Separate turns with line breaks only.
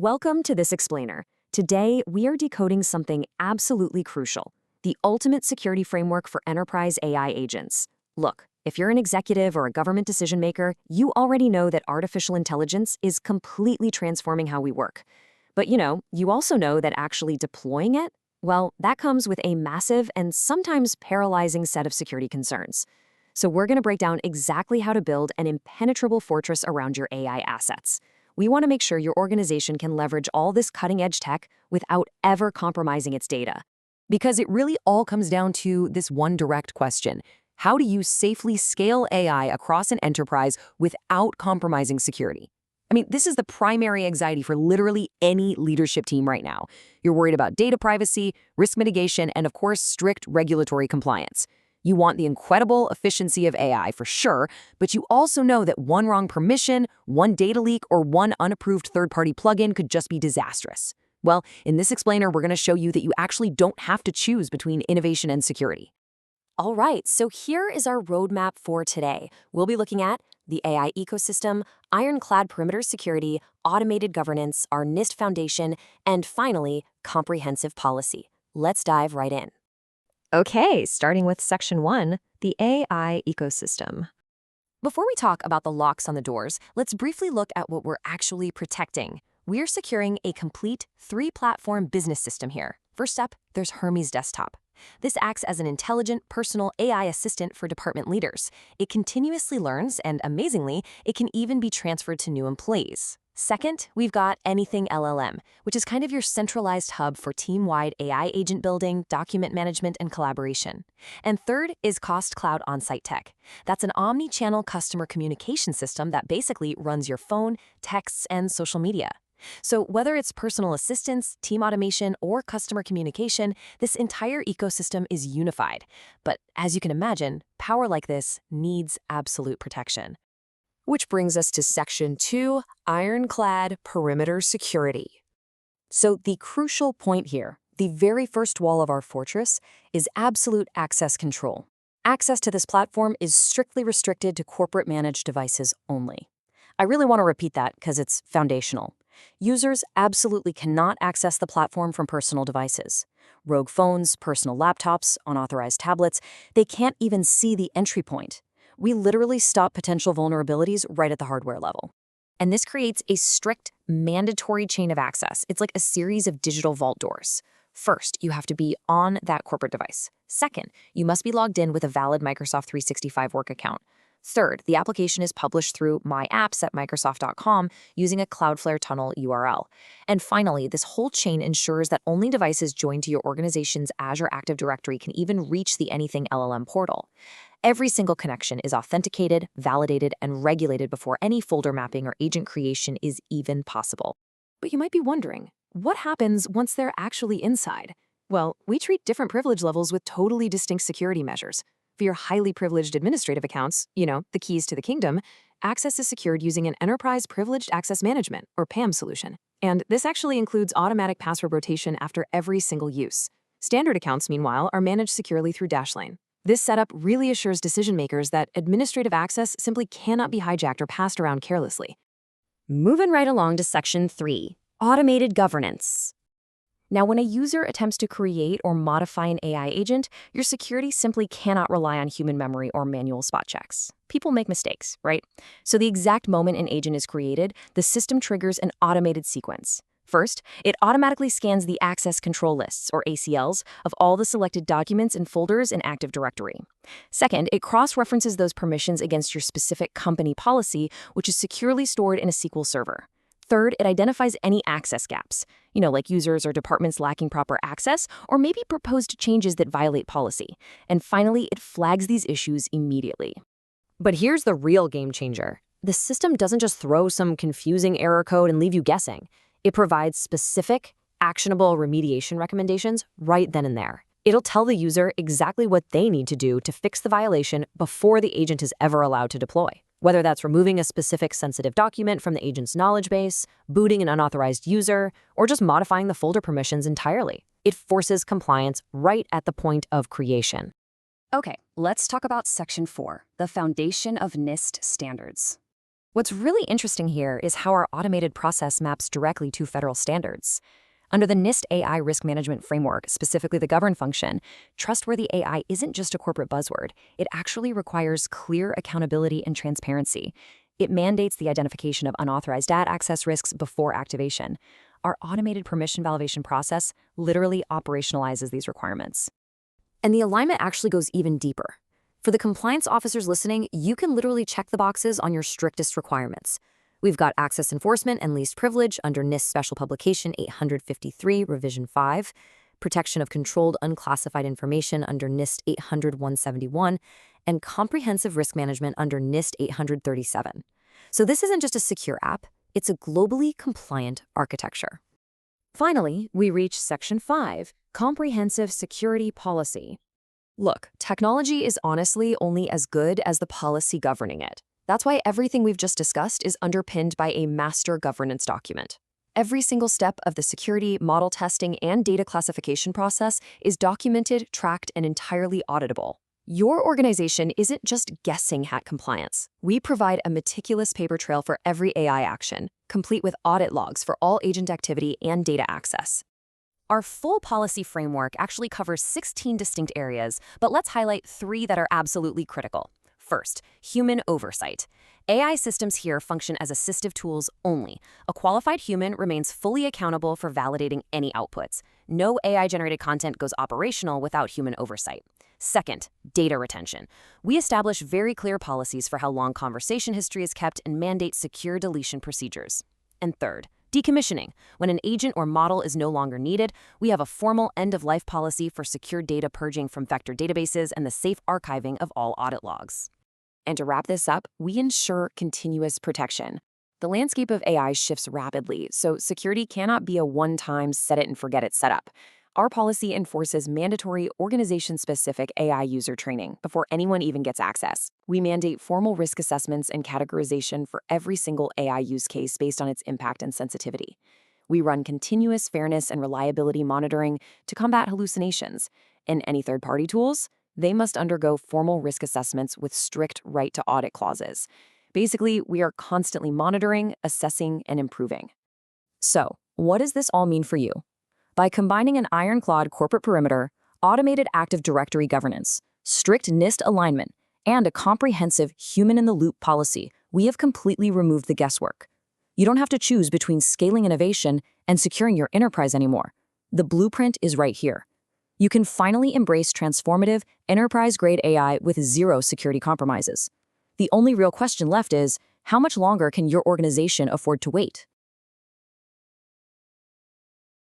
Welcome to This Explainer. Today, we are decoding something absolutely crucial, the ultimate security framework for enterprise AI agents. Look, if you're an executive or a government decision maker, you already know that artificial intelligence is completely transforming how we work. But you also know that actually deploying it, well, that comes with a massive and sometimes paralyzing set of security concerns. So we're going to break down exactly how to build an impenetrable fortress around your AI assets. We want to make sure your organization can leverage all this cutting-edge tech without ever compromising its data. Because it really all comes down to this one direct question. How do you safely scale AI across an enterprise without compromising security? I mean, this is the primary anxiety for literally any leadership team right now. You're worried about data privacy, risk mitigation, and of course, strict regulatory compliance. You want the incredible efficiency of AI for sure, but you also know that one wrong permission, one data leak, or one unapproved third-party plugin could just be disastrous. Well, in this explainer, we're going to show you that you actually don't have to choose between innovation and security.
All right, so here is our roadmap for today. We'll be looking at the AI ecosystem, ironclad perimeter security, automated governance, our NIST foundation, and finally, comprehensive policy. Let's dive right in.
Okay, starting with Section 1, the AI ecosystem.
Before we talk about the locks on the doors, let's briefly look at what we're actually protecting. We're securing a complete three-platform business system here. First up, there's Hermes Desktop. This acts as an intelligent, personal AI assistant for department leaders. It continuously learns, and amazingly, it can even be transferred to new employees. Second, we've got Anything LLM, which is kind of your centralized hub for team-wide AI agent building, document management, and collaboration. And third is Cost Cloud OnSite Tech. That's an omni-channel customer communication system that basically runs your phone, texts, and social media. So whether it's personal assistance, team automation, or customer communication, this entire ecosystem is unified. But as you can imagine, power like this needs absolute protection. Which brings us to Section 2, Ironclad Perimeter Security. So the crucial point here, the very first wall of our fortress, is absolute access control. Access to this platform is strictly restricted to corporate-managed devices only. I really want to repeat that because it's foundational. Users absolutely cannot access the platform from personal devices. Rogue phones, personal laptops, unauthorized tablets, they can't even see the entry point. We literally stop potential vulnerabilities right at the hardware level. And this creates a strict, mandatory chain of access. It's like a series of digital vault doors. First, you have to be on that corporate device. Second, you must be logged in with a valid Microsoft 365 work account. Third, the application is published through My Apps at Microsoft.com using a Cloudflare tunnel URL. And finally, this whole chain ensures that only devices joined to your organization's Azure Active Directory can even reach the Anything LLM portal. Every single connection is authenticated, validated, and regulated before any folder mapping or agent creation is even possible. But you might be wondering, what happens once they're actually inside? Well, we treat different privilege levels with totally distinct security measures. For your highly privileged administrative accounts, the keys to the kingdom, access is secured using an Enterprise Privileged Access Management, or PAM solution. And this actually includes automatic password rotation after every single use. Standard accounts, meanwhile, are managed securely through Dashlane. This setup really assures decision-makers that administrative access simply cannot be hijacked or passed around carelessly.
Moving right along to Section 3, automated governance.
Now, when a user attempts to create or modify an AI agent, your security simply cannot rely on human memory or manual spot checks. People make mistakes, right? So the exact moment an agent is created, the system triggers an automated sequence. First, it automatically scans the access control lists, or ACLs, of all the selected documents and folders in Active Directory. Second, it cross-references those permissions against your specific company policy, which is securely stored in a SQL server. Third, it identifies any access gaps, like users or departments lacking proper access, or maybe proposed changes that violate policy. And finally, it flags these issues immediately.
But here's the real game changer. The system doesn't just throw some confusing error code and leave you guessing. It provides specific, actionable remediation recommendations right then and there. It'll tell the user exactly what they need to do to fix the violation before the agent is ever allowed to deploy. Whether that's removing a specific sensitive document from the agent's knowledge base, booting an unauthorized user, or just modifying the folder permissions entirely. It forces compliance right at the point of creation.
Okay, let's talk about Section 4, the foundation of NIST standards.
What's really interesting here is how our automated process maps directly to federal standards. Under the NIST AI risk management framework, specifically the govern function, trustworthy AI isn't just a corporate buzzword. It actually requires clear accountability and transparency. It mandates the identification of unauthorized data access risks before activation. Our automated permission validation process literally operationalizes these requirements. And the alignment actually goes even deeper. For the compliance officers listening, you can literally check the boxes on your strictest requirements. We've got access enforcement and least privilege under NIST Special Publication 853, Revision 5, protection of controlled unclassified information under NIST 800-171, and comprehensive risk management under NIST 837. So this isn't just a secure app, it's a globally compliant architecture. Finally, we reach Section 5, Comprehensive Security Policy. Look, technology is honestly only as good as the policy governing it. That's why everything we've just discussed is underpinned by a master governance document. Every single step of the security, model testing, and data classification process is documented, tracked, and entirely auditable. Your organization isn't just guessing at compliance. We provide a meticulous paper trail for every AI action, complete with audit logs for all agent activity and data access. Our full policy framework actually covers 16 distinct areas, but let's highlight 3 that are absolutely critical. First, human oversight. AI systems here function as assistive tools only. A qualified human remains fully accountable for validating any outputs. No AI-generated content goes operational without human oversight. Second, data retention. We establish very clear policies for how long conversation history is kept and mandate secure deletion procedures. And third, decommissioning. When an agent or model is no longer needed, we have a formal end-of-life policy for secure data purging from vector databases and the safe archiving of all audit logs. And to wrap this up, we ensure continuous protection. The landscape of AI shifts rapidly, so security cannot be a one-time set-it-and-forget-it setup. Our policy enforces mandatory organization-specific AI user training before anyone even gets access. We mandate formal risk assessments and categorization for every single AI use case based on its impact and sensitivity. We run continuous fairness and reliability monitoring to combat hallucinations. And any third-party tools, they must undergo formal risk assessments with strict right-to-audit clauses. Basically, we are constantly monitoring, assessing, and improving. So, what does this all mean for you? By combining an ironclad corporate perimeter, automated Active Directory governance, strict NIST alignment, and a comprehensive human-in-the-loop policy, we have completely removed the guesswork. You don't have to choose between scaling innovation and securing your enterprise anymore. The blueprint is right here. You can finally embrace transformative, enterprise-grade AI with zero security compromises. The only real question left is, how much longer can your organization afford to wait?